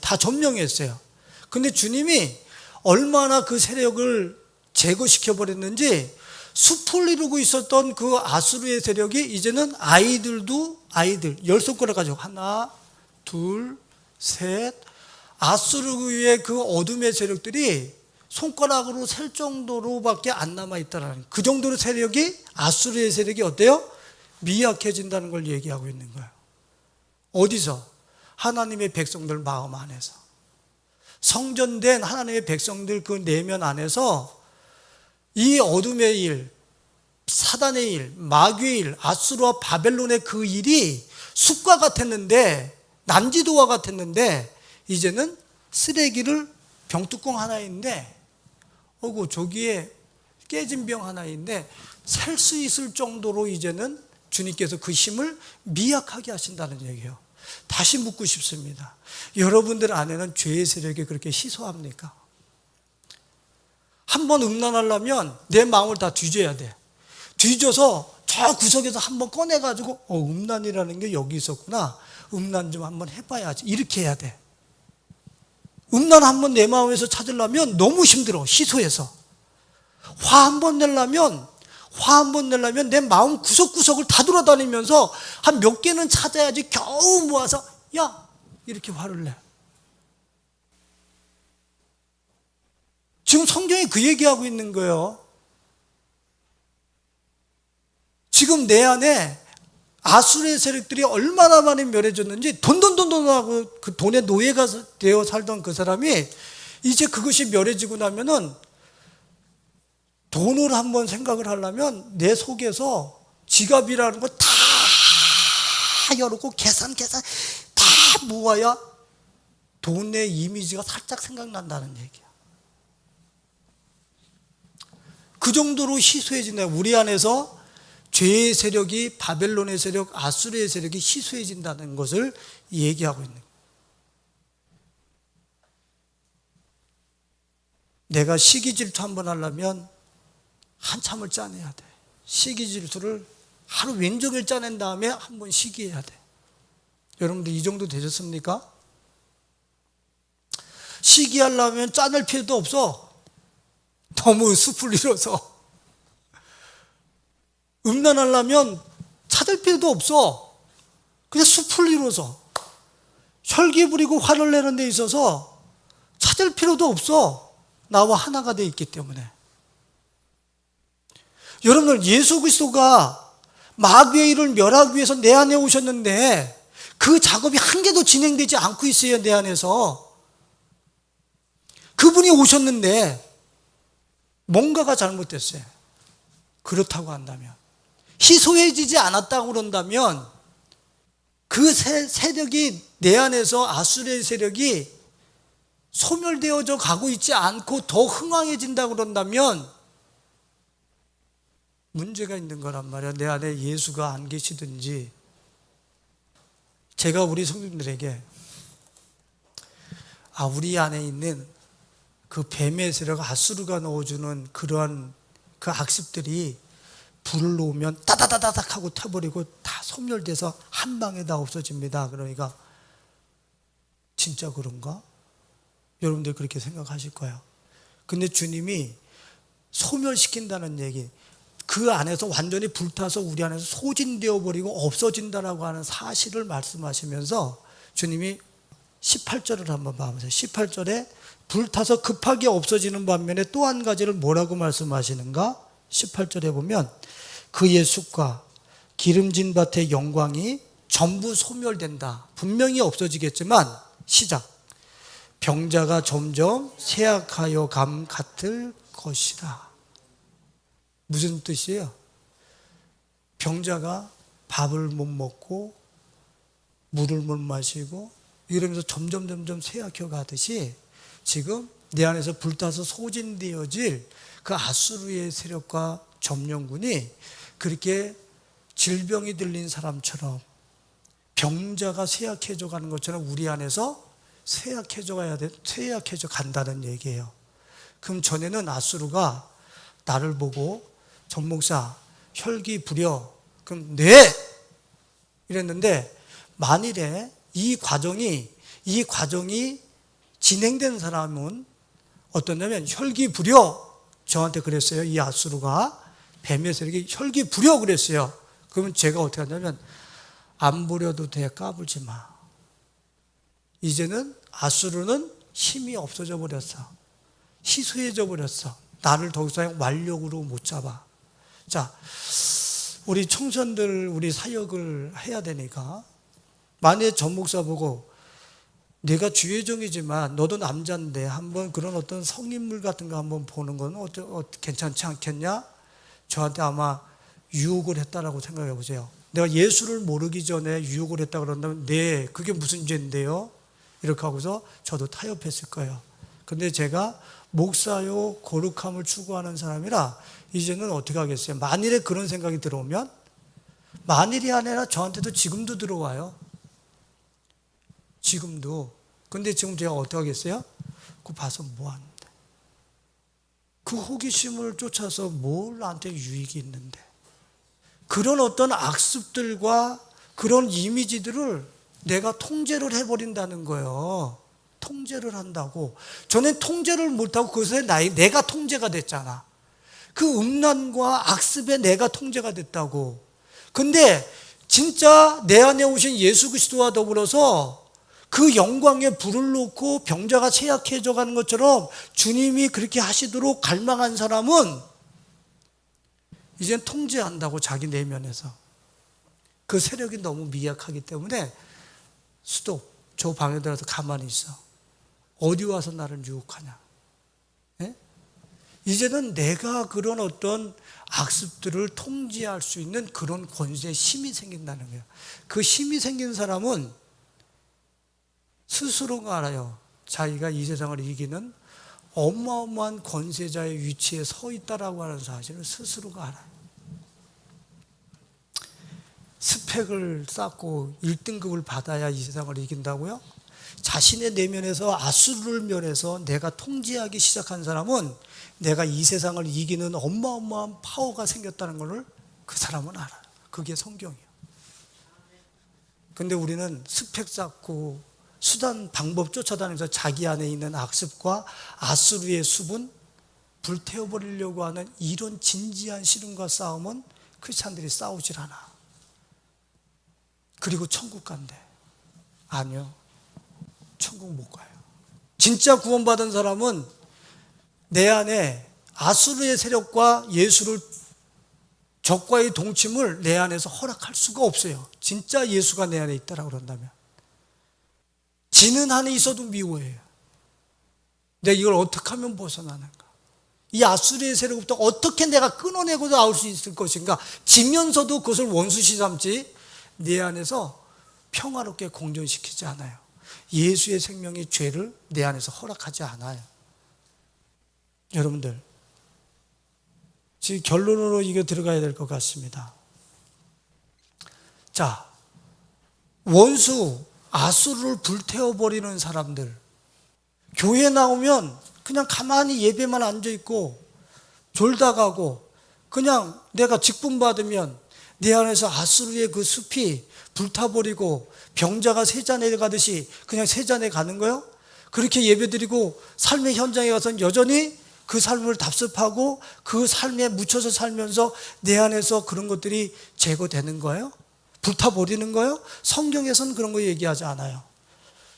근데 주님이 얼마나 그 세력을 제거시켜버렸는지 숲을 이루고 있었던 그 아수르의 세력이 이제는 아이들 10손가락 가지고 하나, 둘, 셋 아수르의 그 어둠의 세력들이 손가락으로 셀 정도로밖에 안 남아있다라는 그 정도로 세력이 아수르의 세력이 어때요? 미약해진다는 걸 얘기하고 있는 거예요. 어디서? 하나님의 백성들 마음 안에서. 성전된 하나님의 백성들 그 내면 안에서 이 어둠의 일, 사단의 일, 마귀의 일, 아수르와 바벨론의 그 일이 숲과 같았는데 난지도와 같았는데 이제는 쓰레기를 병뚜껑 하나인데 저기에 깨진 병 하나인데 셀 수 있을 정도로 이제는 주님께서 그 힘을 미약하게 하신다는 얘기예요. 다시 묻고 싶습니다. 여러분들 안에는 죄의 세력이 그렇게 희소합니까? 한번 음란하려면 내 마음을 다 뒤져야 돼. 뒤져서 저 구석에서 한번 꺼내가지고 음란이라는 게 여기 있었구나. 음란 좀 한번 해봐야지. 이렇게 해야 돼. 음란 한번 내 마음에서 찾으려면 너무 힘들어. 희소해서. 화 한번 내려면 내 마음 구석구석을 다 돌아다니면서 한 몇 개는 찾아야지 겨우 모아서 야! 이렇게 화를 내. 지금 성경이 그 얘기하고 있는 거예요. 지금 내 안에 아수르의 세력들이 얼마나 많이 멸해졌는지 돈하고 그 돈의 노예가 되어 살던 그 사람이 이제 그것이 멸해지고 나면은 돈을 한번 생각을 하려면 내 속에서 지갑이라는 거 다 열고 계산 다 모아야 돈의 이미지가 살짝 생각난다는 얘기야. 그 정도로 희소해진다. 우리 안에서 죄의 세력이, 바벨론의 세력, 아수르의 세력이 희소해진다는 것을 얘기하고 있는 거예요. 내가 시기 질투 한번 하려면 한참을 짜내야 돼. 시기 질투를 하루 왼종일 짜낸 다음에 한번 시기해야 돼. 여러분들 이 정도 되셨습니까? 시기하려면 짜낼 필요도 없어. 너무 숲을 잃어서. 음란하려면 찾을 필요도 없어. 그냥 숲을 잃어서. 혈기 부리고 화를 내는 데 있어서 찾을 필요도 없어. 나와 하나가 돼 있기 때문에. 여러분들, 예수 그리스도가 마귀의 일을 멸하기 위해서 내 안에 오셨는데 그 작업이 한 개도 진행되지 않고 있어요. 내 안에서. 그분이 오셨는데 뭔가가 잘못됐어요. 그렇다고 한다면, 희소해지지 않았다고 그런다면, 그 세력이, 내 안에서 아수르의 세력이 소멸되어져 가고 있지 않고 더 흥왕해진다고 그런다면 문제가 있는 거란 말이야. 내 안에 예수가 안 계시든지. 제가 우리 성도님들에게 우리 안에 있는 그 뱀의 세력, 아수르가 넣어주는 그러한 그 악습들이 불을 놓으면 따다다다닥 하고 타버리고 다 소멸돼서 한 방에 다 없어집니다. 그러니까 진짜 그런가? 여러분들 그렇게 생각하실 거예요. 근데 주님이 소멸시킨다는 얘기, 그 안에서 완전히 불타서 우리 안에서 소진되어 버리고 없어진다라고 하는 사실을 말씀하시면서 주님이 18절을 한번 봐보세요. 18절에 불타서 급하게 없어지는 반면에 또 한 가지를 뭐라고 말씀하시는가? 18절에 보면 그의 숲과 기름진 밭의 영광이 전부 소멸된다. 분명히 없어지겠지만 시작. 병자가 점점 쇠약하여 감 같을 것이다. 무슨 뜻이에요? 병자가 밥을 못 먹고 물을 못 마시고 이러면서 점점 쇠약해 가듯이 지금 내 안에서 불타서 소진되어질 그 아수르의 세력과 점령군이 그렇게 질병이 들린 사람처럼, 병자가 쇠약해져 가는 것처럼 우리 안에서 쇠약해져 간다는 얘기예요. 그럼 전에는 아수르가 나를 보고 전 목사 혈기 부려, 그럼 네! 이랬는데, 만일에 이 과정이 진행된 사람은 어떠냐면 혈기 부려, 저한테 그랬어요. 이 아수르가, 뱀의 세력이 혈기 부려 그랬어요. 그러면 제가 어떻게 하냐면 안 부려도 돼, 까불지 마. 이제는 아수르는 힘이 없어져 버렸어. 희소해져 버렸어. 나를 더 이상 완력으로 못 잡아. 자, 우리 청소년들, 우리 사역을 해야 되니까 만약에 전 목사 보고 내가 주의종이지만 너도 남자인데 한번 그런 어떤 성인물 같은 거 한번 보는 건 괜찮지 않겠냐? 저한테 아마 유혹을 했다라고 생각해 보세요. 내가 예수를 모르기 전에 유혹을 했다 그런다면 네, 그게 무슨 죄인데요? 이렇게 하고서 저도 타협했을 거예요. 근데 제가 목사요 거룩함을 추구하는 사람이라 이제는 어떻게 하겠어요? 만일에 그런 생각이 들어오면, 만일이 아니라 저한테도 지금도 들어와요. 지금도. 근데 지금 제가 어떻게 하겠어요? 그거 봐서 뭐 하는데? 그 호기심을 쫓아서 뭘 나한테 유익이 있는데? 그런 어떤 악습들과 그런 이미지들을 내가 통제를 해버린다는 거예요. 통제를 한다고. 저는 통제를 못하고 그것에 내가 통제가 됐잖아. 그 음란과 악습에 내가 통제가 됐다고. 근데 진짜 내 안에 오신 예수 그리스도와 더불어서 그 영광에 불을 놓고 병자가 쇠약해져 가는 것처럼 주님이 그렇게 하시도록 갈망한 사람은 이젠 통제한다고, 자기 내면에서. 그 세력이 너무 미약하기 때문에 스톱, 저 방에 들어서 가만히 있어. 어디 와서 나를 유혹하냐? 예? 이제는 내가 그런 어떤 악습들을 통제할 수 있는 그런 권세, 힘이 생긴다는 거예요. 그 힘이 생긴 사람은 스스로가 알아요. 자기가 이 세상을 이기는 어마어마한 권세자의 위치에 서 있다라고 하는 사실을 스스로가 알아요. 스펙을 쌓고 1등급을 받아야 이 세상을 이긴다고요? 자신의 내면에서 아수르를 면해서 내가 통제하기 시작한 사람은 내가 이 세상을 이기는 어마어마한 파워가 생겼다는 것을 그 사람은 알아요. 그게 성경이에요. 근데 우리는 스펙 쌓고 수단, 방법 쫓아다니면서 자기 안에 있는 악습과 아수르의 숲은 불태워버리려고 하는 이런 진지한 시련과 싸움은 크리스찬들이 싸우질 않아. 그리고 천국 간대. 아니요. 천국 못 가요. 진짜 구원받은 사람은 내 안에 아수르의 세력과 예수를 적과의 동침을 내 안에서 허락할 수가 없어요. 진짜 예수가 내 안에 있다라고 그런다면. 지는 한이 있어도 미워해요. 내가 이걸 어떻게 하면 벗어나는가? 이 아수르의 세력부터 어떻게 내가 끊어내고 나올 수 있을 것인가? 지면서도 그것을 원수시 삼지 내 안에서 평화롭게 공존시키지 않아요. 예수의 생명이 죄를 내 안에서 허락하지 않아요. 여러분들, 지금 결론으로 이거 들어가야 될 것 같습니다. 자, 원수 아수르를 불태워버리는 사람들, 교회 나오면 그냥 가만히 예배만 앉아있고 졸다 가고 그냥 내가 직분 받으면 내 안에서 아수르의 그 숲이 불타버리고 병자가 세잔에 가듯이 그냥 세잔에 가는 거예요? 그렇게 예배드리고 삶의 현장에 가서는 여전히 그 삶을 답습하고 그 삶에 묻혀서 살면서 내 안에서 그런 것들이 제거되는 거예요? 불타버리는 거예요? 성경에서는 그런 거 얘기하지 않아요.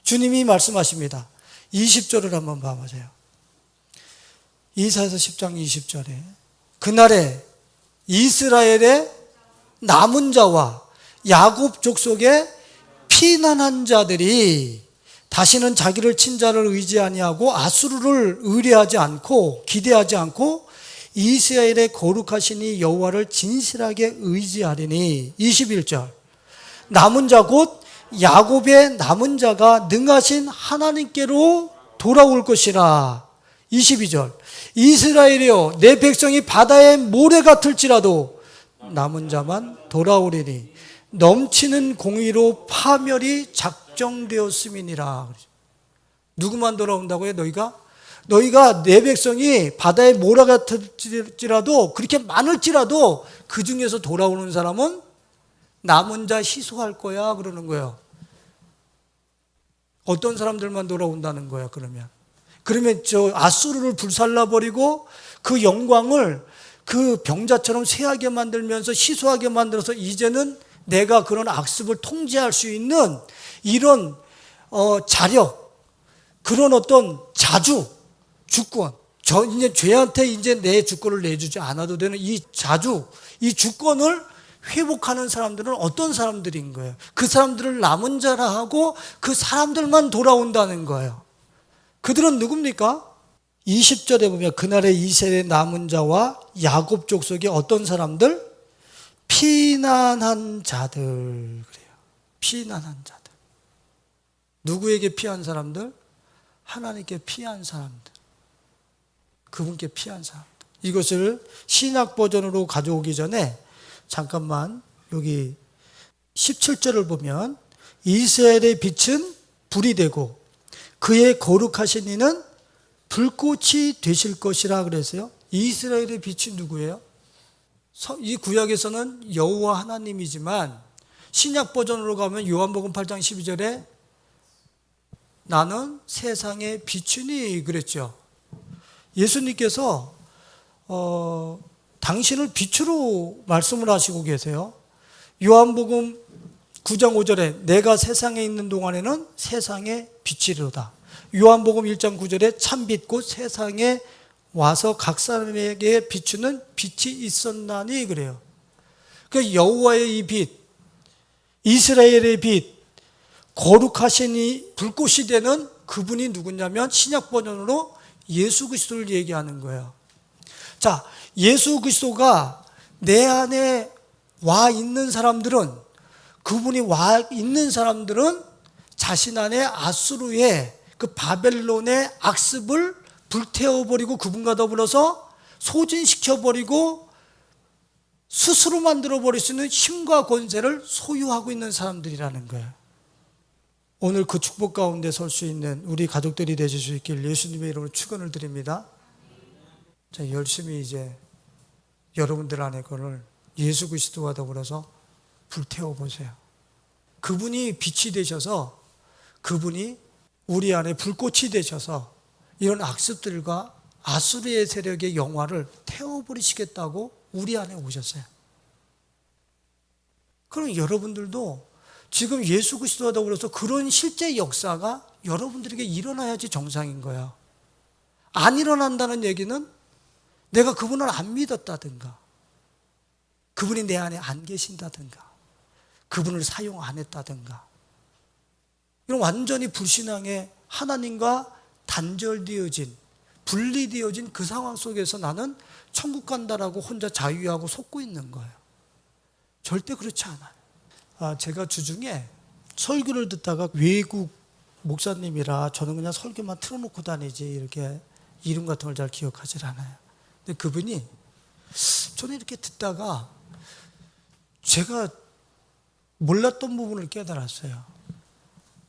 주님이 말씀하십니다. 20절을 한번 봐보세요. 이사야서 10장 20절에 그날에 이스라엘의 남은 자와 야곱 족속의 피난한 자들이 다시는 자기를 친자를 의지 아니하고 아수르를 의뢰하지 않고 기대하지 않고 이스라엘의 거룩하신 이 여호와를 진실하게 의지하리니. 21절 남은 자 곧 야곱의 남은 자가 능하신 하나님께로 돌아올 것이라. 22절 이스라엘이여 내 백성이 바다의 모래 같을지라도 남은 자만 돌아오리니 넘치는 공의로 파멸이 작정되었음이니라. 누구만 돌아온다고요? 너희가 내 백성이 바다의 모래 같을지라도 그렇게 많을지라도 그 중에서 돌아오는 사람은 남은 자 희소할 거야 그러는 거예요. 어떤 사람들만 돌아온다는 거야 그러면 저 아수르를 불살라버리고 그 영광을 그 병자처럼 쇠하게 만들면서 희소하게 만들어서 이제는 내가 그런 악습을 통제할 수 있는 이런 자력, 그런 어떤 자주, 주권, 이제 죄한테 이제 내 주권을 내주지 않아도 되는 이 자주, 이 주권을 회복하는 사람들은 어떤 사람들인 거예요? 그 사람들을 남은 자라 하고 그 사람들만 돌아온다는 거예요. 그들은 누굽니까? 20절에 보면 그날에 이스라엘의 남은 자와 야곱 족속의 어떤 사람들? 피난한 자들 그래요. 피난한 자들. 누구에게 피한 사람들? 하나님께 피한 사람들. 그분께 피한 사람들. 이것을 신약 버전으로 가져오기 전에 잠깐만 여기 17절을 보면 이스라엘의 빛은 불이 되고 그의 거룩하신 이는 불꽃이 되실 것이라 그랬어요. 이스라엘의 빛이 누구예요? 이 구약에서는 여호와 하나님이지만 신약 버전으로 가면 요한복음 8장 12절에 나는 세상의 빛이니 그랬죠. 예수님께서 당신을 빛으로 말씀을 하시고 계세요. 요한복음 9장 5절에 내가 세상에 있는 동안에는 세상의 빛이로다. 요한복음 1장 9절에 참빛 곧 세상에 와서 각 사람에게 비추는 빛이 있었나니 그래요. 그 여호와의 이 빛, 이스라엘의 빛, 거룩하신 이 불꽃이 되는 그분이 누구냐면 신약 버전으로 예수 그리스도를 얘기하는 거예요. 자, 예수 그리스도가 내 안에 와 있는 사람들은, 그분이 와 있는 사람들은 자신 안에 아수르의 그 바벨론의 악습을 불태워버리고 그분과 더불어서 소진시켜버리고 스스로 만들어버릴 수 있는 힘과 권세를 소유하고 있는 사람들이라는 거예요. 오늘 그 축복 가운데 설 수 있는 우리 가족들이 되실 수 있길 예수님의 이름으로 축원을 드립니다. 자, 열심히 이제 여러분들 안에 그걸 예수 그리스도와 더불어서 불태워보세요. 그분이 빛이 되셔서, 그분이 우리 안에 불꽃이 되셔서 이런 악습들과 아수르의 세력의 영화를 태워버리시겠다고 우리 안에 오셨어요. 그럼 여러분들도 지금 예수 그리스도와 더불어서 그런 실제 역사가 여러분들에게 일어나야지 정상인 거예요. 안 일어난다는 얘기는 내가 그분을 안 믿었다든가, 그분이 내 안에 안 계신다든가, 그분을 사용 안 했다든가, 이런 완전히 불신앙의 하나님과 단절되어진, 분리되어진 그 상황 속에서 나는 천국 간다라고 혼자 자유하고 속고 있는 거예요. 절대 그렇지 않아요. 제가 주중에 설교를 듣다가 외국 목사님이라 저는 그냥 설교만 틀어놓고 다니지 이렇게 이름 같은 걸 잘 기억하지 않아요. 근데 그분이 저는 이렇게 듣다가 제가 몰랐던 부분을 깨달았어요.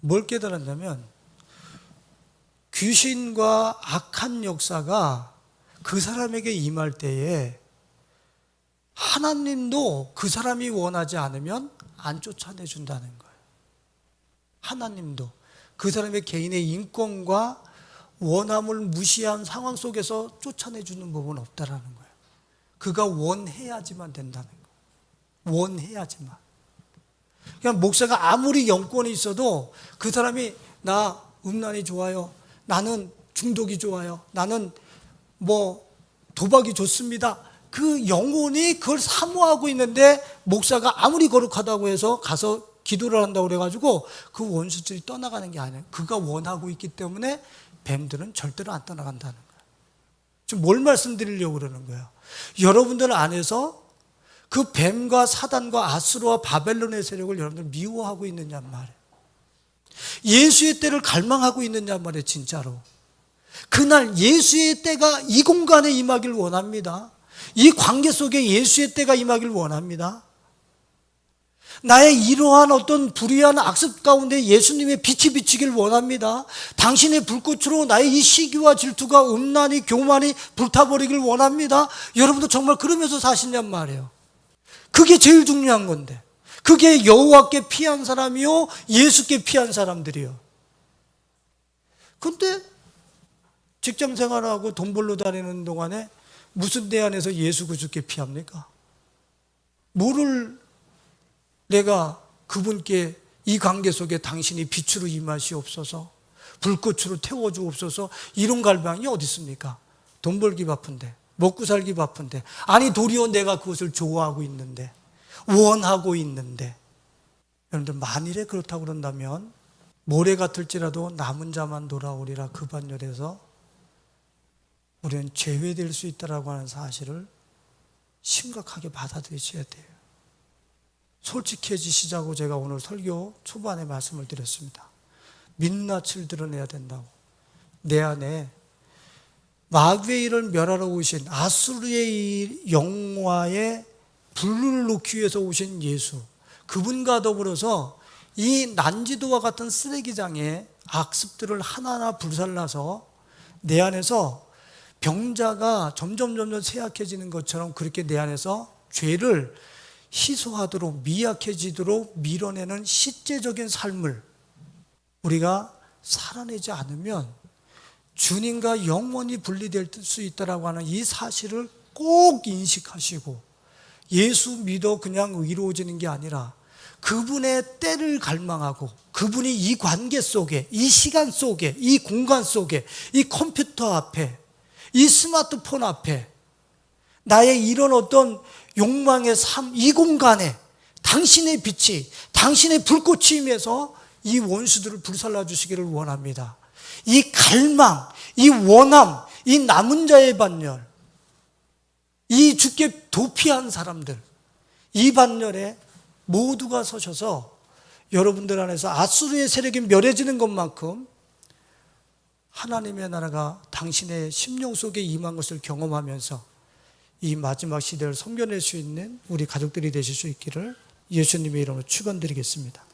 뭘 깨달았냐면 귀신과 악한 역사가 그 사람에게 임할 때에 하나님도 그 사람이 원하지 않으면 안 쫓아내준다는 거예요. 하나님도 그 사람의 개인의 인권과 원함을 무시한 상황 속에서 쫓아내주는 법은 없다라는 거예요. 그가 원해야지만 된다는 거예요. 원해야지만. 그냥 목사가 아무리 영권이 있어도 그 사람이 나 음란이 좋아요, 나는 중독이 좋아요, 나는 뭐 도박이 좋습니다, 그 영혼이 그걸 사모하고 있는데 목사가 아무리 거룩하다고 해서 가서 기도를 한다고 그래가지고 그 원수들이 떠나가는 게 아니에요. 그가 원하고 있기 때문에 뱀들은 절대로 안 떠나간다는 거예요. 지금 뭘 말씀드리려고 그러는 거예요? 여러분들 안에서 그 뱀과 사단과 아수르와 바벨론의 세력을 여러분들 미워하고 있느냐 말이에요. 예수의 때를 갈망하고 있느냐 말이에요. 진짜로 그날 예수의 때가 이 공간에 임하길 원합니다. 이 관계 속에 예수의 때가 임하길 원합니다. 나의 이러한 어떤 불의한 악습 가운데 예수님의 빛이 비치길 원합니다. 당신의 불꽃으로 나의 이 시기와 질투가, 음란이, 교만이 불타버리길 원합니다. 여러분도 정말 그러면서 사시냔 말이에요. 그게 제일 중요한 건데, 그게 여호와께 피한 사람이요 예수께 피한 사람들이요. 근데 직장 생활하고 돈 벌러 다니는 동안에 무슨 내 안에서 예수 그리스도께 피합니까? 뭐를 내가 그분께 이 관계 속에 당신이 빛으로 임하시옵소서, 불꽃으로 태워주옵소서, 이런 갈망이 어디 있습니까? 돈 벌기 바쁜데, 먹고 살기 바쁜데, 아니 도리어 내가 그것을 좋아하고 있는데, 원하고 있는데. 여러분들 만일에 그렇다고 그런다면 모래 같을지라도 남은 자만 돌아오리라 그 반열에서 우리는 제외될 수 있다라고 하는 사실을 심각하게 받아들이셔야 돼요. 솔직해지시자고 제가 오늘 설교 초반에 말씀을 드렸습니다. 민낯을 드러내야 된다고. 내 안에 마귀의 일을 멸하러 오신 아수르의 영화에 불을 놓기 위해서 오신 예수, 그분과 더불어서 이 난지도와 같은 쓰레기장의 악습들을 하나하나 불살라서 내 안에서 병자가 점점 쇠약해지는 것처럼 그렇게 내 안에서 죄를 희소하도록, 미약해지도록 밀어내는 실제적인 삶을 우리가 살아내지 않으면 주님과 영원히 분리될 수 있다라고 하는 이 사실을 꼭 인식하시고, 예수 믿어 그냥 의로워지는 게 아니라 그분의 때를 갈망하고, 그분이 이 관계 속에, 이 시간 속에, 이 공간 속에, 이 컴퓨터 앞에, 이 스마트폰 앞에 나의 이런 어떤 욕망의 삶, 이 공간에 당신의 빛이, 당신의 불꽃이 임해서 이 원수들을 불살라 주시기를 원합니다. 이 갈망, 이 원함, 이 남은 자의 반열, 이 주께 도피한 사람들, 이 반열에 모두가 서셔서 여러분들 안에서 아수르의 세력이 멸해지는 것만큼 하나님의 나라가 당신의 심령 속에 임한 것을 경험하면서 이 마지막 시대를 섬겨낼 수 있는 우리 가족들이 되실 수 있기를 예수님의 이름으로 축원드리겠습니다.